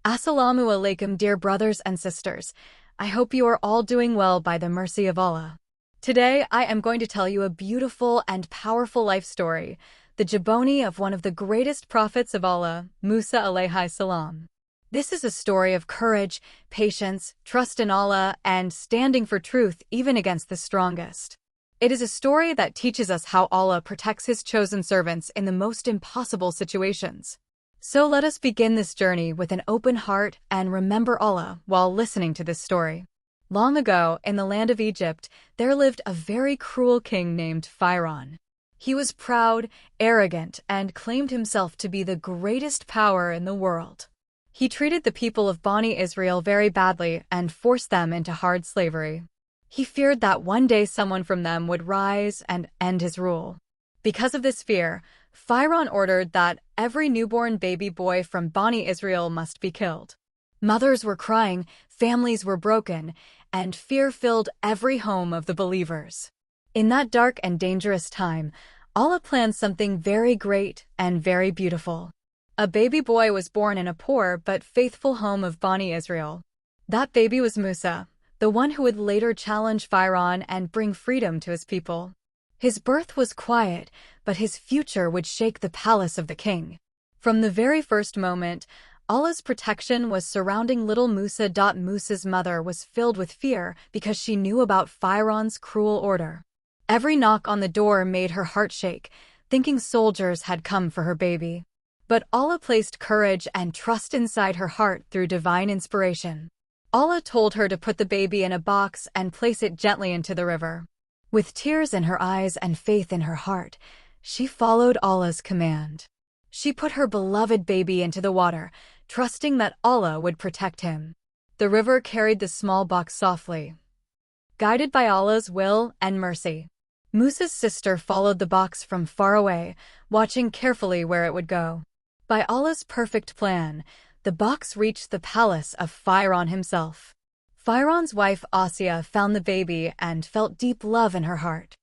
Assalamu Alaikum, dear brothers and sisters. I hope you are all doing well by the mercy of Allah. Today, I am going to tell you a beautiful and powerful life story, the jiboni of one of the greatest prophets of Allah, Musa Alaihi Salam. This is a story of courage, patience, trust in Allah, and standing for truth even against the strongest. It is a story that teaches us how Allah protects His chosen servants in the most impossible situations. So let us begin this journey with an open heart and remember Allah while listening to this story. Long ago, in the land of Egypt, there lived a very cruel king named Firawn. He was proud, arrogant, and claimed himself to be the greatest power in the world. He treated the people of Bani Israel very badly and forced them into hard slavery. He feared that one day someone from them would rise and end his rule. Because of this fear, Firawn ordered that every newborn baby boy from Bani Israel must be killed. Mothers were crying, families were broken, and fear filled every home of the believers. In that dark and dangerous time, Allah planned something very great and very beautiful. A baby boy was born in a poor but faithful home of Bani Israel. That baby was Musa, the one who would later challenge Firawn and bring freedom to his people. His birth was quiet, but his future would shake the palace of the king. From the very first moment, Allah's protection was surrounding little Musa. Musa's mother was filled with fear because she knew about Firawn's cruel order. Every knock on the door made her heart shake, thinking soldiers had come for her baby. But Allah placed courage and trust inside her heart through divine inspiration. Allah told her to put the baby in a box and place it gently into the river. With tears in her eyes and faith in her heart, she followed Allah's command. She put her beloved baby into the water, trusting that Allah would protect him. The river carried the small box softly, guided by Allah's will and mercy. Musa's sister followed the box from far away, watching carefully where it would go. By Allah's perfect plan, the box reached the palace of Firawn himself. Firawn's wife Asiya found the baby and felt deep love in her heart.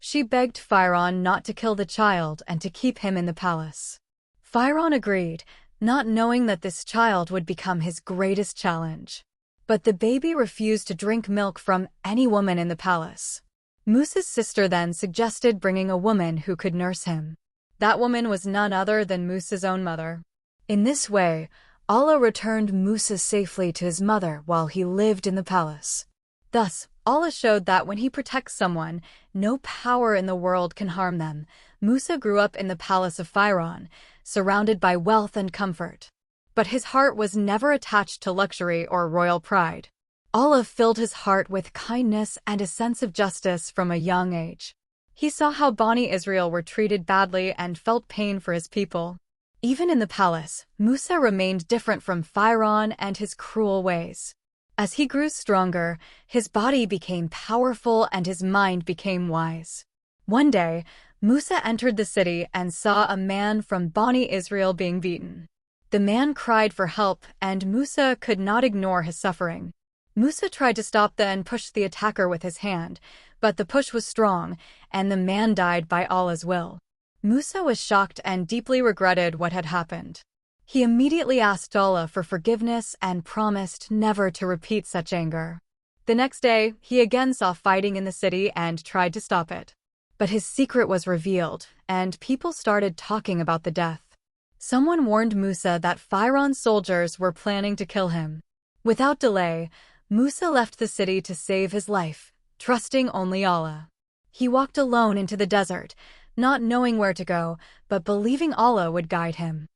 She begged Firawn not to kill the child and to keep him in the palace. Firawn agreed, not knowing that this child would become his greatest challenge. But the baby refused to drink milk from any woman in the palace. Musa's sister then suggested bringing a woman who could nurse him. That woman was none other than Musa's own mother. In this way, Allah returned Musa safely to his mother while he lived in the palace. Thus, Allah showed that when He protects someone, no power in the world can harm them. Musa grew up in the palace of Firawn, surrounded by wealth and comfort. But his heart was never attached to luxury or royal pride. Allah filled his heart with kindness and a sense of justice from a young age. He saw how Bani Israel were treated badly and felt pain for his people. Even in the palace, Musa remained different from Firawn and his cruel ways. As he grew stronger, his body became powerful and his mind became wise. One day, Musa entered the city and saw a man from Bani Israel being beaten. The man cried for help, and Musa could not ignore his suffering. Musa tried to stop and push the attacker with his hand, but the push was strong, and the man died by Allah's will. Musa was shocked and deeply regretted what had happened. He immediately asked Allah for forgiveness and promised never to repeat such anger. The next day, he again saw fighting in the city and tried to stop it. But his secret was revealed, and people started talking about the death. Someone warned Musa that Firawn's soldiers were planning to kill him. Without delay, Musa left the city to save his life, trusting only Allah. He walked alone into the desert, not knowing where to go, but believing Allah would guide him.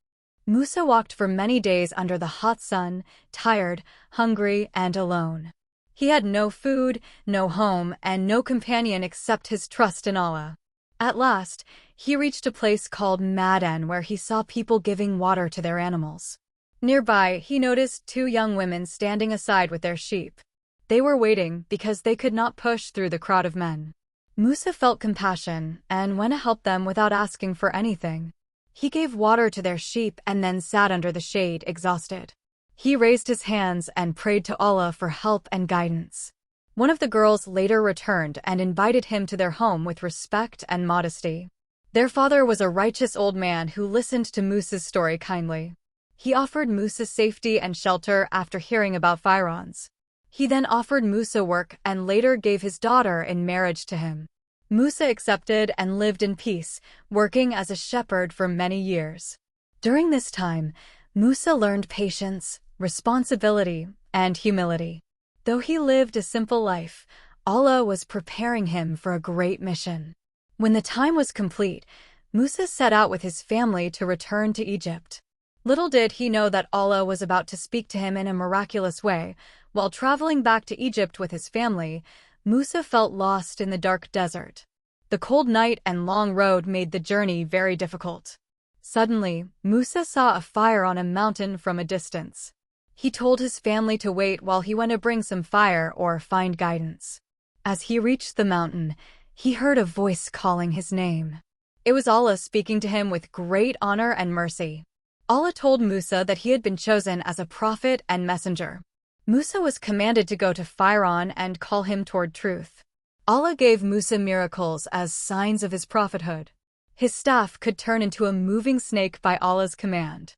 Musa walked for many days under the hot sun, tired, hungry, and alone. He had no food, no home, and no companion except his trust in Allah. At last, he reached a place called Madan where he saw people giving water to their animals. Nearby, he noticed two young women standing aside with their sheep. They were waiting because they could not push through the crowd of men. Musa felt compassion and went to help them without asking for anything. He gave water to their sheep and then sat under the shade, exhausted. He raised his hands and prayed to Allah for help and guidance. One of the girls later returned and invited him to their home with respect and modesty. Their father was a righteous old man who listened to Musa's story kindly. He offered Musa safety and shelter after hearing about Firawn's. He then offered Musa work and later gave his daughter in marriage to him. Musa accepted and lived in peace, working as a shepherd for many years. During this time, Musa learned patience, responsibility, and humility. Though he lived a simple life, Allah was preparing him for a great mission. When the time was complete, Musa set out with his family to return to Egypt. Little did he know that Allah was about to speak to him in a miraculous way. While traveling back to Egypt with his family, Musa felt lost in the dark desert. The cold night and long road made the journey very difficult. Suddenly, Musa saw a fire on a mountain from a distance. He told his family to wait while he went to bring some fire or find guidance. As he reached the mountain, he heard a voice calling his name. It was Allah speaking to him with great honor and mercy. Allah told Musa that he had been chosen as a prophet and messenger. Musa was commanded to go to Firawn and call him toward truth. Allah gave Musa miracles as signs of his prophethood. His staff could turn into a moving snake by Allah's command.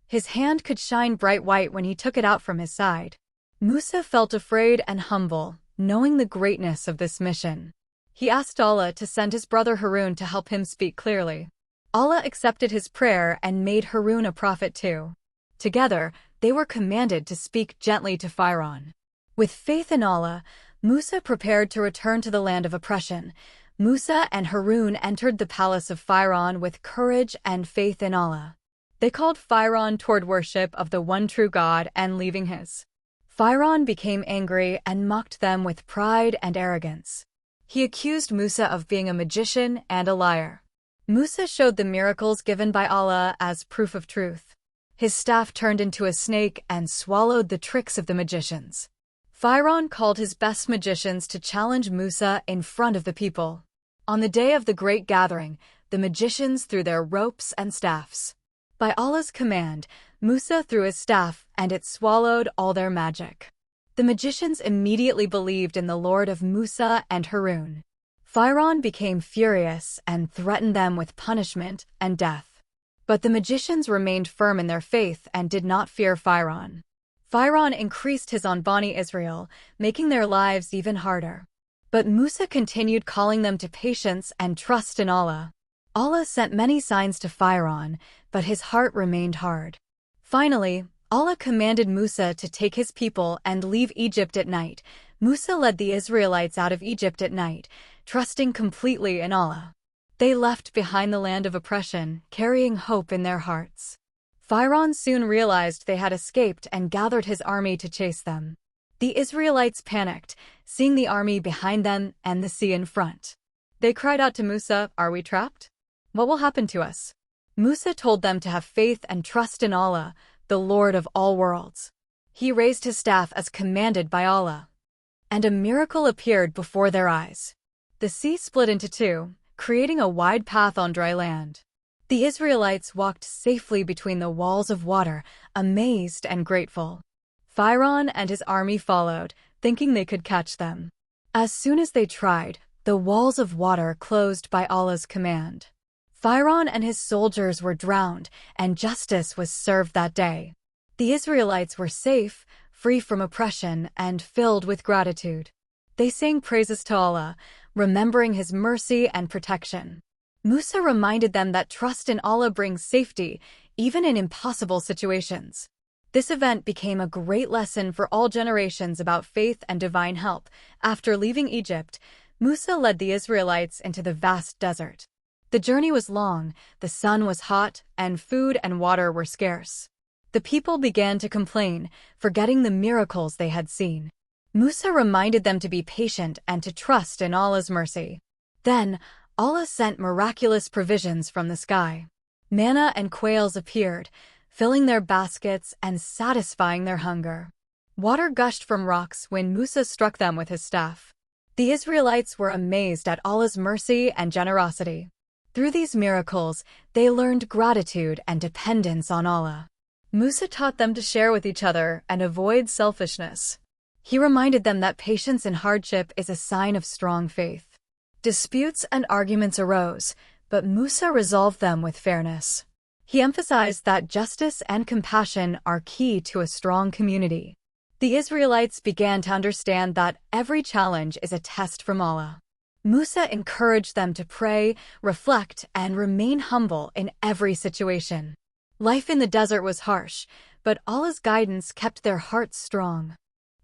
His hand could shine bright white when he took it out from his side. Musa felt afraid and humble, knowing the greatness of this mission. He asked Allah to send his brother Harun to help him speak clearly. Allah accepted his prayer and made Harun a prophet too. Together, they were commanded to speak gently to Firawn. With faith in Allah, Musa prepared to return to the land of oppression. Musa and Harun entered the palace of Firawn with courage and faith in Allah. They called Firawn toward worship of the one true God and leaving his. Firawn became angry and mocked them with pride and arrogance. He accused Musa of being a magician and a liar. Musa showed the miracles given by Allah as proof of truth. His staff turned into a snake and swallowed the tricks of the magicians. Firawn called his best magicians to challenge Musa in front of the people. On the day of the great gathering, the magicians threw their ropes and staffs. By Allah's command, Musa threw his staff and it swallowed all their magic. The magicians immediately believed in the Lord of Musa and Harun. Firawn became furious and threatened them with punishment and death. But the magicians remained firm in their faith and did not fear Firawn. Firawn increased his on Bani Israel, making their lives even harder. But Musa continued calling them to patience and trust in Allah. Allah sent many signs to Firawn, but his heart remained hard. Finally, Allah commanded Musa to take his people and leave Egypt at night. Musa led the Israelites out of Egypt at night, trusting completely in Allah. They left behind the land of oppression, carrying hope in their hearts. Firawn soon realized they had escaped and gathered his army to chase them. The Israelites panicked, seeing the army behind them and the sea in front. They cried out to Musa, "Are we trapped? What will happen to us?" Musa told them to have faith and trust in Allah, the Lord of all worlds. He raised his staff as commanded by Allah. And a miracle appeared before their eyes. The sea split into two, creating a wide path on dry land. The Israelites walked safely between the walls of water, amazed and grateful. Firawn and his army followed, thinking they could catch them. As soon as they tried, the walls of water closed by Allah's command. Firawn and his soldiers were drowned, and justice was served that day. The Israelites were safe, free from oppression, and filled with gratitude. They sang praises to Allah, remembering his mercy and protection. Musa reminded them that trust in Allah brings safety, even in impossible situations. This event became a great lesson for all generations about faith and divine help. After leaving Egypt, Musa led the Israelites into the vast desert. The journey was long, the sun was hot, and food and water were scarce. The people began to complain, forgetting the miracles they had seen. Musa reminded them to be patient and to trust in Allah's mercy. Then, Allah sent miraculous provisions from the sky. Manna and quails appeared, filling their baskets and satisfying their hunger. Water gushed from rocks when Musa struck them with his staff. The Israelites were amazed at Allah's mercy and generosity. Through these miracles, they learned gratitude and dependence on Allah. Musa taught them to share with each other and avoid selfishness. He reminded them that patience in hardship is a sign of strong faith. Disputes and arguments arose, but Musa resolved them with fairness. He emphasized that justice and compassion are key to a strong community. The Israelites began to understand that every challenge is a test from Allah. Musa encouraged them to pray, reflect, and remain humble in every situation. Life in the desert was harsh, but Allah's guidance kept their hearts strong.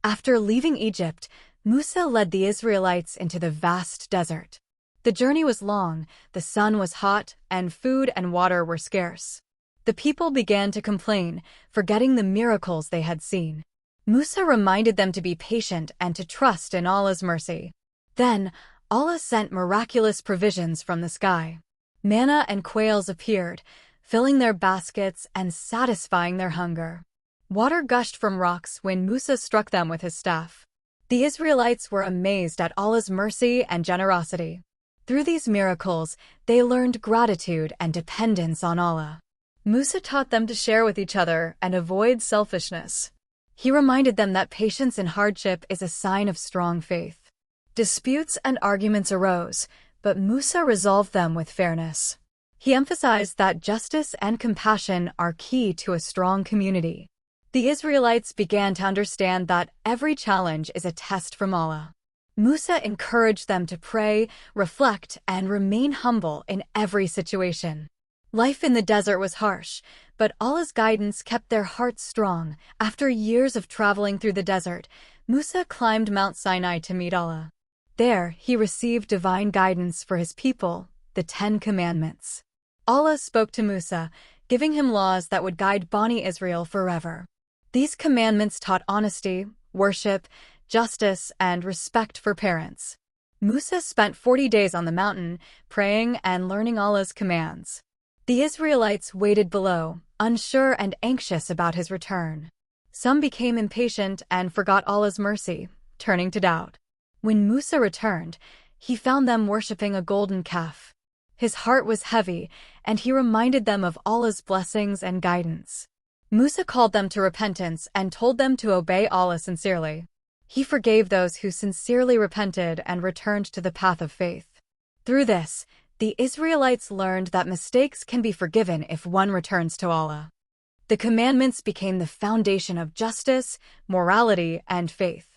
After leaving Egypt, Musa led the Israelites into the vast desert. The journey was long, the sun was hot, and food and water were scarce. The people began to complain, forgetting the miracles they had seen. Musa reminded them to be patient and to trust in Allah's mercy. Then, Allah sent miraculous provisions from the sky. Manna and quails appeared, filling their baskets and satisfying their hunger. Water gushed from rocks when Musa struck them with his staff. The Israelites were amazed at Allah's mercy and generosity. Through these miracles, they learned gratitude and dependence on Allah. Musa taught them to share with each other and avoid selfishness. He reminded them that patience in hardship is a sign of strong faith. Disputes and arguments arose, but Musa resolved them with fairness. He emphasized that justice and compassion are key to a strong community. The Israelites began to understand that every challenge is a test from Allah. Musa encouraged them to pray, reflect, and remain humble in every situation. Life in the desert was harsh, but Allah's guidance kept their hearts strong. After years of traveling through the desert, Musa climbed Mount Sinai to meet Allah. There, he received divine guidance for his people, the 10 Commandments. Allah spoke to Musa, giving him laws that would guide Bani Israel forever. These commandments taught honesty, worship, justice, and respect for parents. Musa spent 40 days on the mountain, praying and learning Allah's commands. The Israelites waited below, unsure and anxious about his return. Some became impatient and forgot Allah's mercy, turning to doubt. When Musa returned, he found them worshipping a golden calf. His heart was heavy, and he reminded them of Allah's blessings and guidance. Musa called them to repentance and told them to obey Allah sincerely. He forgave those who sincerely repented and returned to the path of faith. Through this, the Israelites learned that mistakes can be forgiven if one returns to Allah. The commandments became the foundation of justice, morality, and faith.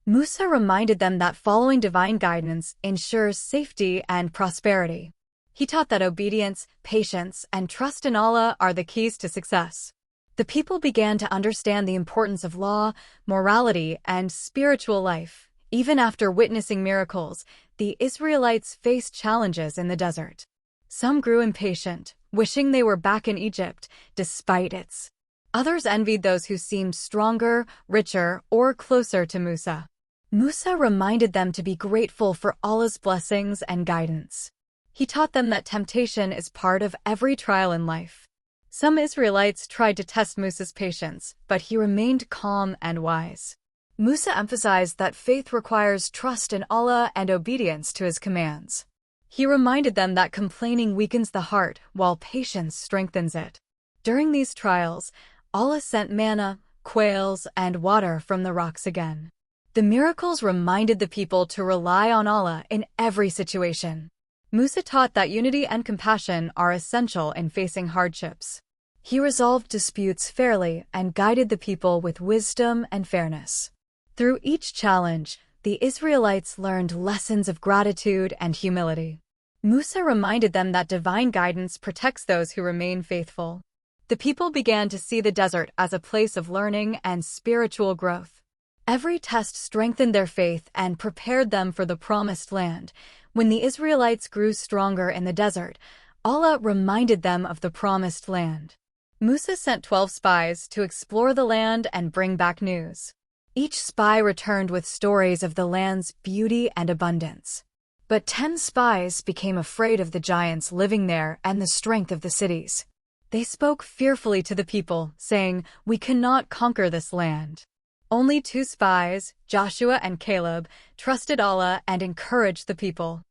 Musa reminded them that following divine guidance ensures safety and prosperity. He taught that obedience, patience, and trust in Allah are the keys to success. The people began to understand the importance of law, morality, and spiritual life. Even after witnessing miracles, the Israelites faced challenges in the desert. Some grew impatient, wishing they were back in Egypt, despite its. Others envied those who seemed stronger, richer, or closer to Musa. Musa reminded them to be grateful for Allah's blessings and guidance. He taught them that temptation is part of every trial in life. Some Israelites tried to test Musa's patience, but he remained calm and wise. Musa emphasized that faith requires trust in Allah and obedience to his commands. He reminded them that complaining weakens the heart, while patience strengthens it. During these trials, Allah sent manna, quails, and water from the rocks again. The miracles reminded the people to rely on Allah in every situation. Musa taught that unity and compassion are essential in facing hardships. He resolved disputes fairly and guided the people with wisdom and fairness. Through each challenge, the Israelites learned lessons of gratitude and humility. Musa reminded them that divine guidance protects those who remain faithful. The people began to see the desert as a place of learning and spiritual growth. Every test strengthened their faith and prepared them for the promised land. When the Israelites grew stronger in the desert, Allah reminded them of the promised land. Musa sent 12 spies to explore the land and bring back news. Each spy returned with stories of the land's beauty and abundance. But 10 spies became afraid of the giants living there and the strength of the cities. They spoke fearfully to the people, saying, "We cannot conquer this land." Only 2 spies, Joshua and Caleb, trusted Allah and encouraged the people.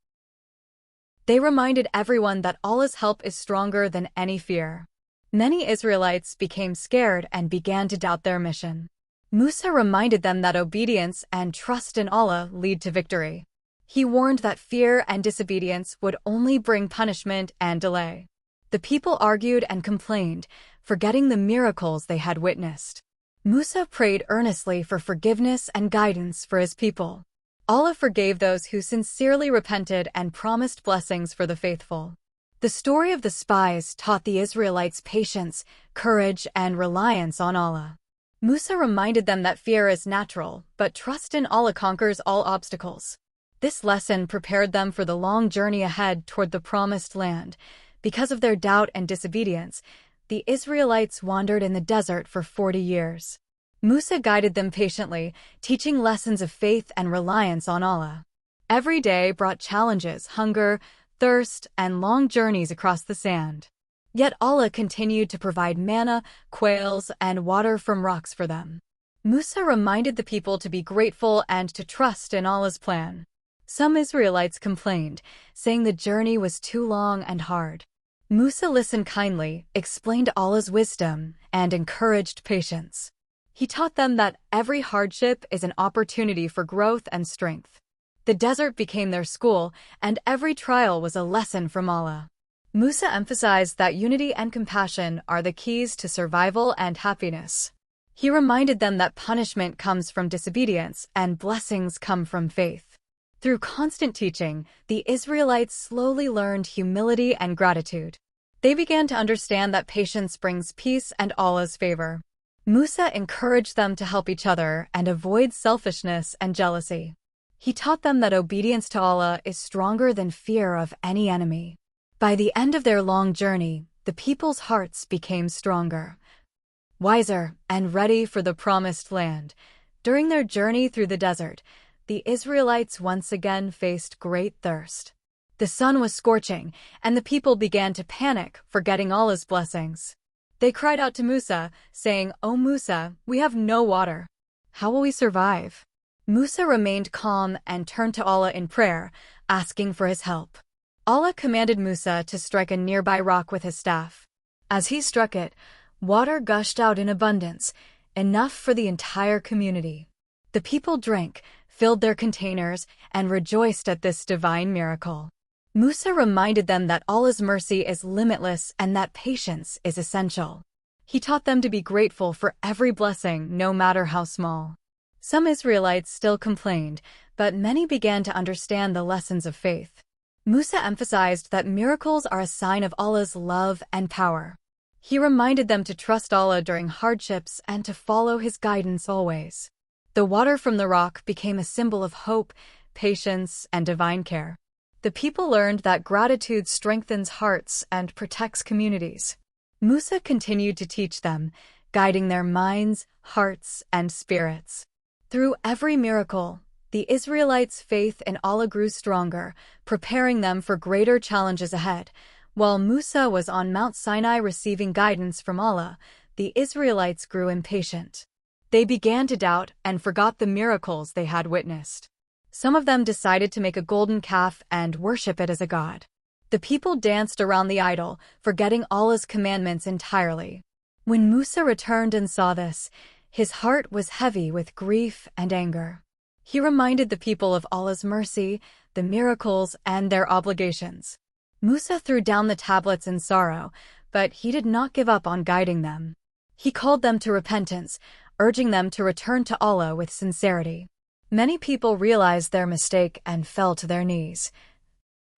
They reminded everyone that Allah's help is stronger than any fear. Many Israelites became scared and began to doubt their mission. Musa reminded them that obedience and trust in Allah lead to victory. He warned that fear and disobedience would only bring punishment and delay. The people argued and complained, forgetting the miracles they had witnessed. Musa prayed earnestly for forgiveness and guidance for his people. Allah forgave those who sincerely repented and promised blessings for the faithful. The story of the spies taught the Israelites patience, courage, and reliance on Allah. Musa reminded them that fear is natural, but trust in Allah conquers all obstacles. This lesson prepared them for the long journey ahead toward the promised land. Because of their doubt and disobedience, the Israelites wandered in the desert for 40 years. Musa guided them patiently, teaching lessons of faith and reliance on Allah. Every day brought challenges, hunger, thirst, and long journeys across the sand. Yet Allah continued to provide manna, quails, and water from rocks for them. Musa reminded the people to be grateful and to trust in Allah's plan. Some Israelites complained, saying the journey was too long and hard. Musa listened kindly, explained Allah's wisdom, and encouraged patience. He taught them that every hardship is an opportunity for growth and strength. The desert became their school, and every trial was a lesson from Allah. Musa emphasized that unity and compassion are the keys to survival and happiness. He reminded them that punishment comes from disobedience and blessings come from faith. Through constant teaching, the Israelites slowly learned humility and gratitude. They began to understand that patience brings peace and Allah's favor. Musa encouraged them to help each other and avoid selfishness and jealousy. He taught them that obedience to Allah is stronger than fear of any enemy. By the end of their long journey, the people's hearts became stronger, wiser, and ready for the promised land. During their journey through the desert, the Israelites once again faced great thirst. The sun was scorching, and the people began to panic, forgetting Allah's blessings. They cried out to Musa, saying, "O Musa, we have no water. How will we survive?" Musa remained calm and turned to Allah in prayer, asking for his help. Allah commanded Musa to strike a nearby rock with his staff. As he struck it, water gushed out in abundance, enough for the entire community. The people drank, filled their containers, and rejoiced at this divine miracle. Musa reminded them that Allah's mercy is limitless and that patience is essential. He taught them to be grateful for every blessing, no matter how small. Some Israelites still complained, but many began to understand the lessons of faith. Musa emphasized that miracles are a sign of Allah's love and power. He reminded them to trust Allah during hardships and to follow His guidance always. The water from the rock became a symbol of hope, patience, and divine care. The people learned that gratitude strengthens hearts and protects communities. Musa continued to teach them, guiding their minds, hearts, and spirits. Through every miracle, the Israelites' faith in Allah grew stronger, preparing them for greater challenges ahead. While Musa was on Mount Sinai receiving guidance from Allah, the Israelites grew impatient. They began to doubt and forgot the miracles they had witnessed. Some of them decided to make a golden calf and worship it as a god. The people danced around the idol, forgetting Allah's commandments entirely. When Musa returned and saw this, his heart was heavy with grief and anger. He reminded the people of Allah's mercy, the miracles, and their obligations. Musa threw down the tablets in sorrow, but he did not give up on guiding them. He called them to repentance, urging them to return to Allah with sincerity. Many people realized their mistake and fell to their knees,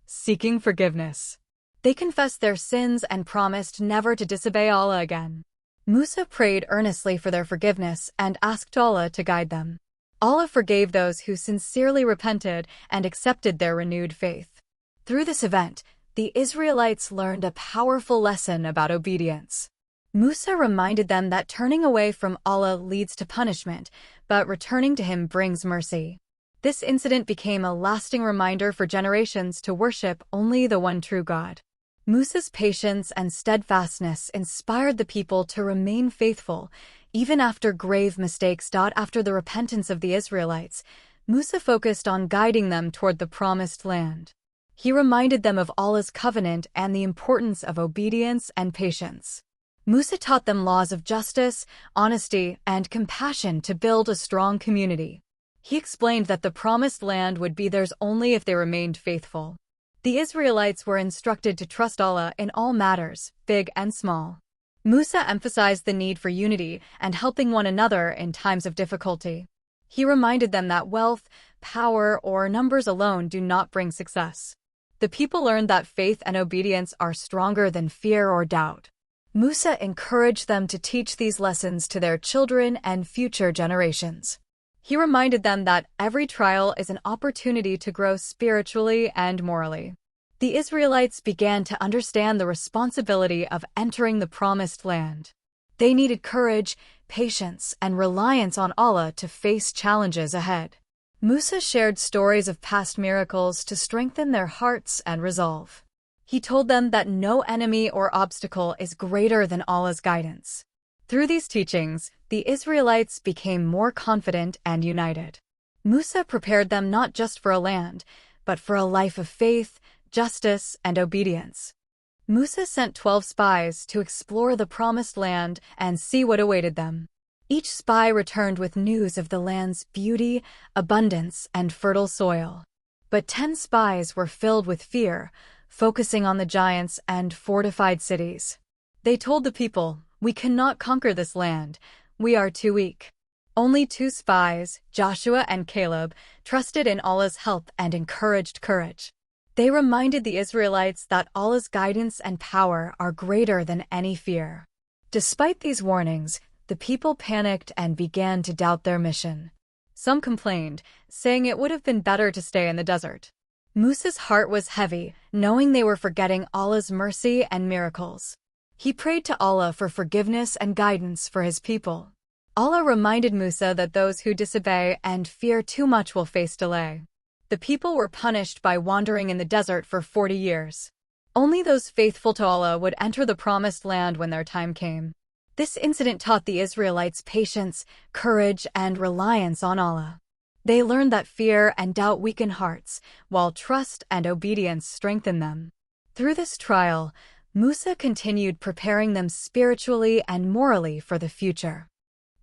seeking forgiveness. They confessed their sins and promised never to disobey Allah again. Musa prayed earnestly for their forgiveness and asked Allah to guide them. Allah forgave those who sincerely repented and accepted their renewed faith. Through this event, the Israelites learned a powerful lesson about obedience. Musa reminded them that turning away from Allah leads to punishment, but returning to Him brings mercy. This incident became a lasting reminder for generations to worship only the one true God. Musa's patience and steadfastness inspired the people to remain faithful, even after grave mistakes. After the repentance of the Israelites, Musa focused on guiding them toward the promised land. He reminded them of Allah's covenant and the importance of obedience and patience. Musa taught them laws of justice, honesty, and compassion to build a strong community. He explained that the promised land would be theirs only if they remained faithful. The Israelites were instructed to trust Allah in all matters, big and small. Musa emphasized the need for unity and helping one another in times of difficulty. He reminded them that wealth, power, or numbers alone do not bring success. The people learned that faith and obedience are stronger than fear or doubt. Musa encouraged them to teach these lessons to their children and future generations. He reminded them that every trial is an opportunity to grow spiritually and morally. The Israelites began to understand the responsibility of entering the Promised Land. They needed courage, patience, and reliance on Allah to face challenges ahead. Musa shared stories of past miracles to strengthen their hearts and resolve. He told them that no enemy or obstacle is greater than Allah's guidance. Through these teachings, the Israelites became more confident and united. Musa prepared them not just for a land, but for a life of faith, justice, and obedience. Musa sent 12 spies to explore the Promised Land and see what awaited them. Each spy returned with news of the land's beauty, abundance, and fertile soil. But 10 spies were filled with fear, focusing on the giants and fortified cities. They told the people, "We cannot conquer this land. We are too weak." Only 2 spies, Joshua and Caleb, trusted in Allah's help and encouraged courage. They reminded the Israelites that Allah's guidance and power are greater than any fear. Despite these warnings, the people panicked and began to doubt their mission. Some complained, saying it would have been better to stay in the desert. Musa's heart was heavy, knowing they were forgetting Allah's mercy and miracles. He prayed to Allah for forgiveness and guidance for his people. Allah reminded Musa that those who disobey and fear too much will face delay. The people were punished by wandering in the desert for 40 years. Only those faithful to Allah would enter the Promised Land when their time came. This incident taught the Israelites patience, courage, and reliance on Allah. They learned that fear and doubt weaken hearts, while trust and obedience strengthen them. Through this trial, Musa continued preparing them spiritually and morally for the future.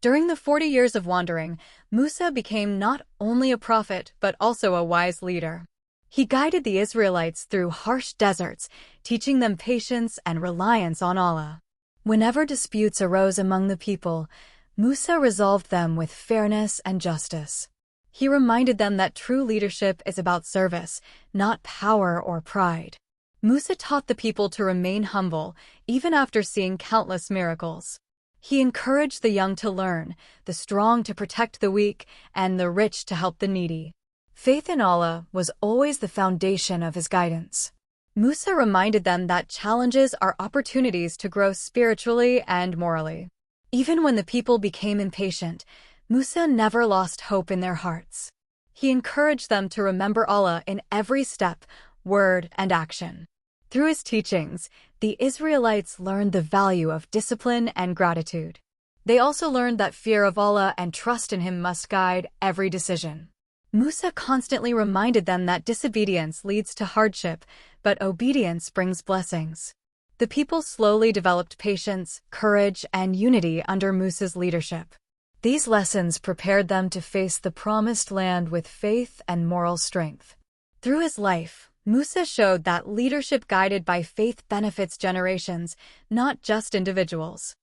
During the 40 years of wandering, Musa became not only a prophet but also a wise leader. He guided the Israelites through harsh deserts, teaching them patience and reliance on Allah. Whenever disputes arose among the people, Musa resolved them with fairness and justice. He reminded them that true leadership is about service, not power or pride. Musa taught the people to remain humble, even after seeing countless miracles. He encouraged the young to learn, the strong to protect the weak, and the rich to help the needy. Faith in Allah was always the foundation of his guidance. Musa reminded them that challenges are opportunities to grow spiritually and morally. Even when the people became impatient, Musa never lost hope in their hearts. He encouraged them to remember Allah in every step, word, and action. Through his teachings, the Israelites learned the value of discipline and gratitude. They also learned that fear of Allah and trust in Him must guide every decision. Musa constantly reminded them that disobedience leads to hardship, but obedience brings blessings. The people slowly developed patience, courage, and unity under Musa's leadership. These lessons prepared them to face the Promised Land with faith and moral strength. Through his life, Musa showed that leadership guided by faith benefits generations, not just individuals.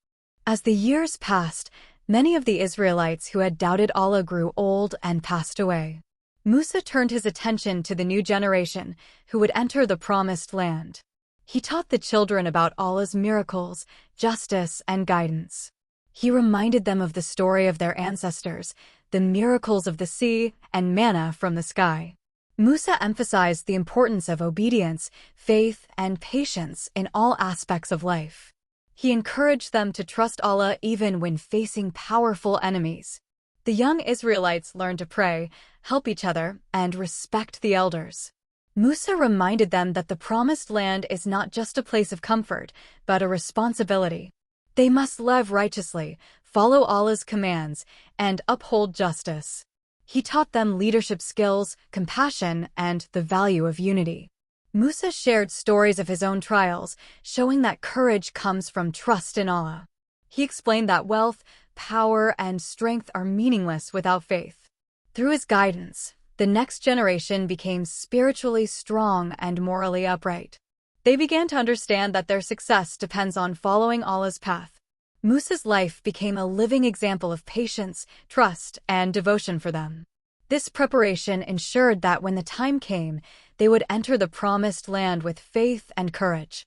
As the years passed, many of the Israelites who had doubted Allah grew old and passed away. Musa turned his attention to the new generation, who would enter the Promised Land. He taught the children about Allah's miracles, justice, and guidance. He reminded them of the story of their ancestors, the miracles of the sea, and manna from the sky. Musa emphasized the importance of obedience, faith, and patience in all aspects of life. He encouraged them to trust Allah even when facing powerful enemies. The young Israelites learned to pray, help each other, and respect the elders. Musa reminded them that the Promised Land is not just a place of comfort, but a responsibility. They must live righteously, follow Allah's commands, and uphold justice. He taught them leadership skills, compassion, and the value of unity. Musa shared stories of his own trials, showing that courage comes from trust in Allah. He explained that wealth, power, and strength are meaningless without faith. Through his guidance, The next generation became spiritually strong and morally upright. They began to understand that their success depends on following Allah's path. Musa's life became a living example of patience, trust, and devotion for them. This preparation ensured that when the time came, they would enter the promised land with faith and courage.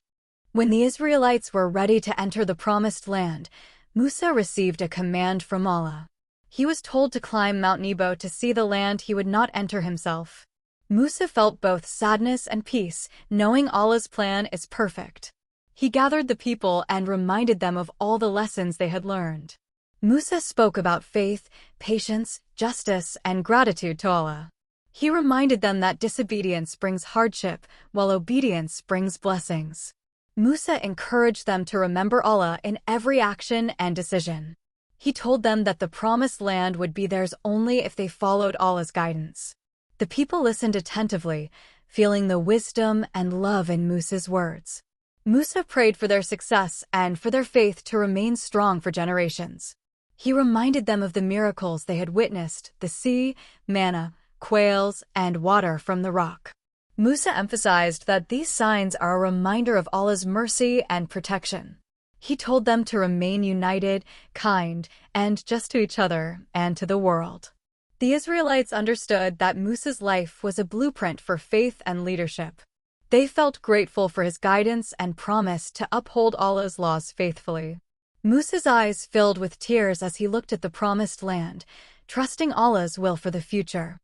When the Israelites were ready to enter the promised land, Musa received a command from Allah. He was told to climb Mount Nebo to see the land he would not enter himself. Musa felt both sadness and peace, knowing Allah's plan is perfect. He gathered the people and reminded them of all the lessons they had learned. Musa spoke about faith, patience, justice, and gratitude to Allah. He reminded them that disobedience brings hardship, while obedience brings blessings. Musa encouraged them to remember Allah in every action and decision. He told them that the promised land would be theirs only if they followed Allah's guidance. The people listened attentively, feeling the wisdom and love in Musa's words. Musa prayed for their success and for their faith to remain strong for generations. He reminded them of the miracles they had witnessed: the sea, manna, quails, and water from the rock. Musa emphasized that these signs are a reminder of Allah's mercy and protection. He told them to remain united, kind, and just to each other and to the world. The Israelites understood that Musa's life was a blueprint for faith and leadership. They felt grateful for his guidance and promised to uphold Allah's laws faithfully. Musa's eyes filled with tears as he looked at the promised land, trusting Allah's will for the future.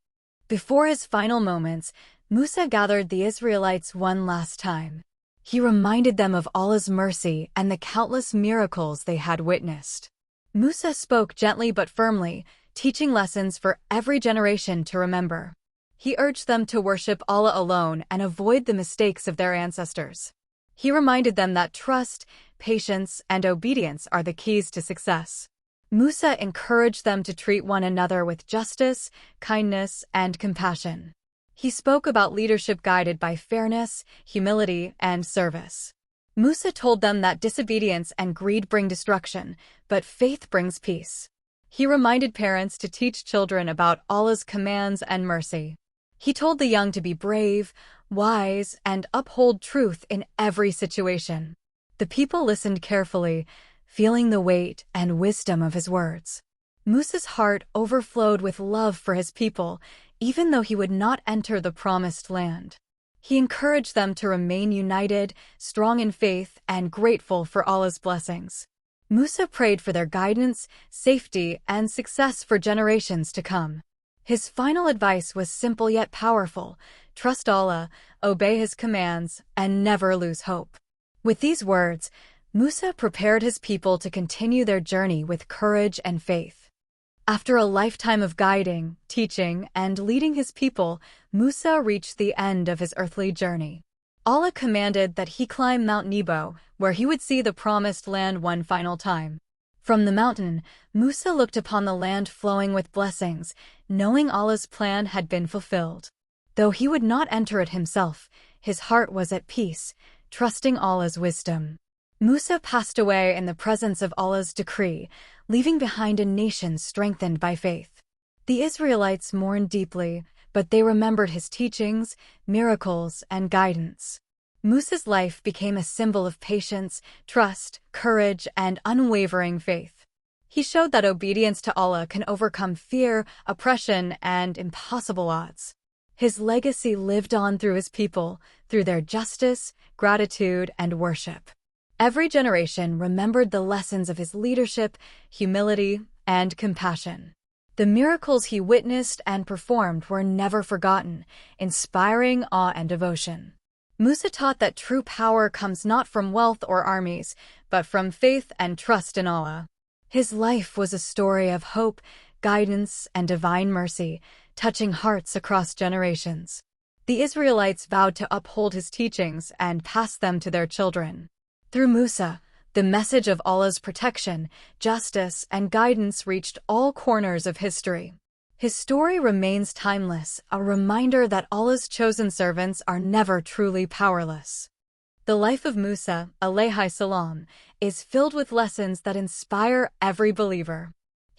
Before his final moments, Musa gathered the Israelites one last time. He reminded them of Allah's mercy and the countless miracles they had witnessed. Musa spoke gently but firmly, teaching lessons for every generation to remember. He urged them to worship Allah alone and avoid the mistakes of their ancestors. He reminded them that trust, patience, and obedience are the keys to success. Musa encouraged them to treat one another with justice, kindness, and compassion. He spoke about leadership guided by fairness, humility, and service. Musa told them that disobedience and greed bring destruction, but faith brings peace. He reminded parents to teach children about Allah's commands and mercy. He told the young to be brave, wise, and uphold truth in every situation. The people listened carefully, feeling the weight and wisdom of his words. Musa's heart overflowed with love for his people, even though he would not enter the promised land. He encouraged them to remain united, strong in faith, and grateful for Allah's blessings. Musa prayed for their guidance, safety, and success for generations to come. His final advice was simple yet powerful: trust Allah, obey His commands, and never lose hope. With these words, Musa prepared his people to continue their journey with courage and faith. After a lifetime of guiding, teaching, and leading his people, Musa reached the end of his earthly journey. Allah commanded that he climb Mount Nebo, where he would see the promised land one final time. From the mountain, Musa looked upon the land flowing with blessings, knowing Allah's plan had been fulfilled. Though he would not enter it himself, his heart was at peace, trusting Allah's wisdom. Musa passed away in the presence of Allah's decree, leaving behind a nation strengthened by faith. The Israelites mourned deeply, but they remembered his teachings, miracles, and guidance. Musa's life became a symbol of patience, trust, courage, and unwavering faith. He showed that obedience to Allah can overcome fear, oppression, and impossible odds. His legacy lived on through his people, through their justice, gratitude, and worship. Every generation remembered the lessons of his leadership, humility, and compassion. The miracles he witnessed and performed were never forgotten, inspiring awe and devotion. Musa taught that true power comes not from wealth or armies, but from faith and trust in Allah. His life was a story of hope, guidance, and divine mercy, touching hearts across generations. The Israelites vowed to uphold his teachings and pass them to their children. Through Musa, the message of Allah's protection, justice, and guidance reached all corners of history. His story remains timeless, a reminder that Allah's chosen servants are never truly powerless. The life of Musa, Alaihi Salam, is filled with lessons that inspire every believer.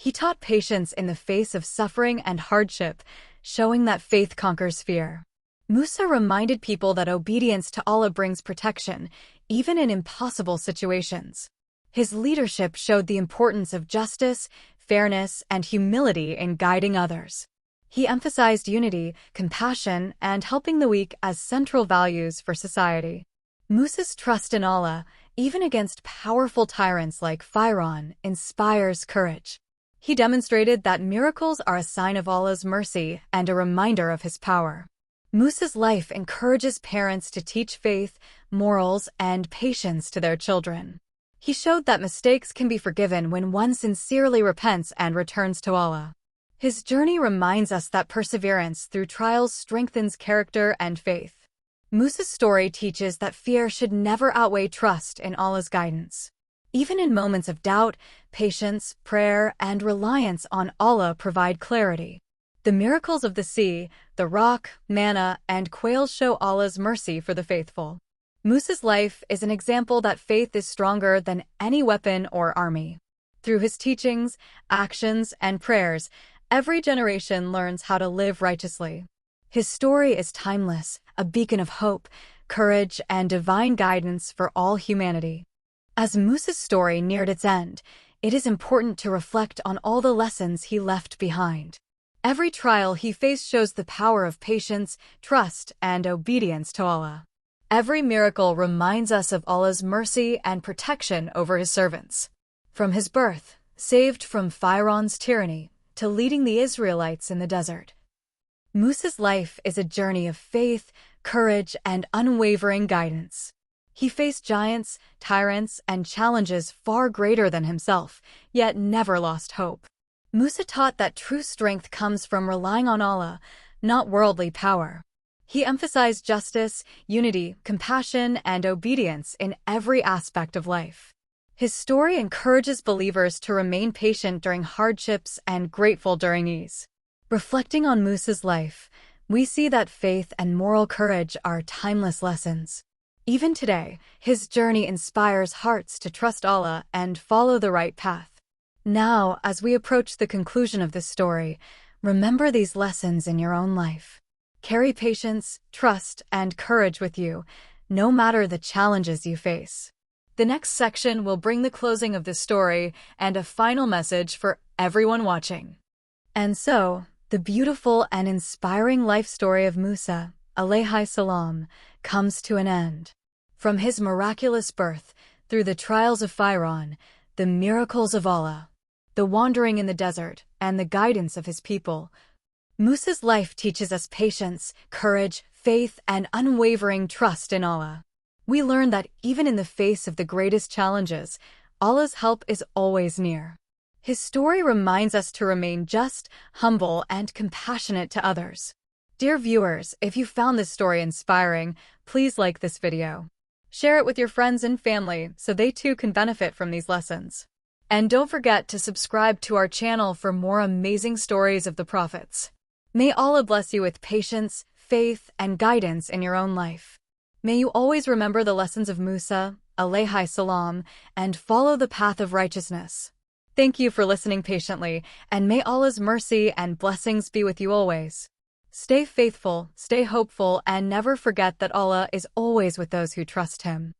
He taught patience in the face of suffering and hardship, showing that faith conquers fear. Musa reminded people that obedience to Allah brings protection, even in impossible situations. His leadership showed the importance of justice, fairness, and humility in guiding others. He emphasized unity, compassion, and helping the weak as central values for society. Musa's trust in Allah, even against powerful tyrants like Firawn, inspires courage. He demonstrated that miracles are a sign of Allah's mercy and a reminder of His power. Musa's life encourages parents to teach faith, morals, and patience to their children. He showed that mistakes can be forgiven when one sincerely repents and returns to Allah. His journey reminds us that perseverance through trials strengthens character and faith. Musa's story teaches that fear should never outweigh trust in Allah's guidance. Even in moments of doubt, patience, prayer, and reliance on Allah provide clarity. The miracles of the sea, the rock, manna, and quail show Allah's mercy for the faithful. Musa's life is an example that faith is stronger than any weapon or army. Through his teachings, actions, and prayers, every generation learns how to live righteously. His story is timeless, a beacon of hope, courage, and divine guidance for all humanity. As Musa's story neared its end, it is important to reflect on all the lessons he left behind. Every trial he faced shows the power of patience, trust, and obedience to Allah. Every miracle reminds us of Allah's mercy and protection over His servants. From his birth, saved from Firawn's tyranny, to leading the Israelites in the desert. Musa's life is a journey of faith, courage, and unwavering guidance. He faced giants, tyrants, and challenges far greater than himself, yet never lost hope. Musa taught that true strength comes from relying on Allah, not worldly power. He emphasized justice, unity, compassion, and obedience in every aspect of life. His story encourages believers to remain patient during hardships and grateful during ease. Reflecting on Musa's life, we see that faith and moral courage are timeless lessons. Even today, his journey inspires hearts to trust Allah and follow the right path. Now, as we approach the conclusion of this story, remember these lessons in your own life. Carry patience, trust, and courage with you, no matter the challenges you face. The next section will bring the closing of the story and a final message for everyone watching. And so, the beautiful and inspiring life story of Musa, Alaihi Salam, comes to an end. From his miraculous birth, through the trials of Firawn, the miracles of Allah, the wandering in the desert, and the guidance of his people, Musa's life teaches us patience, courage, faith, and unwavering trust in Allah. We learn that even in the face of the greatest challenges, Allah's help is always near. His story reminds us to remain just, humble, and compassionate to others. Dear viewers, if you found this story inspiring, please like this video. Share it with your friends and family so they too can benefit from these lessons. And don't forget to subscribe to our channel for more amazing stories of the prophets. May Allah bless you with patience, faith, and guidance in your own life. May you always remember the lessons of Musa, Alaihi Salam, and follow the path of righteousness. Thank you for listening patiently, and may Allah's mercy and blessings be with you always. Stay faithful, stay hopeful, and never forget that Allah is always with those who trust Him.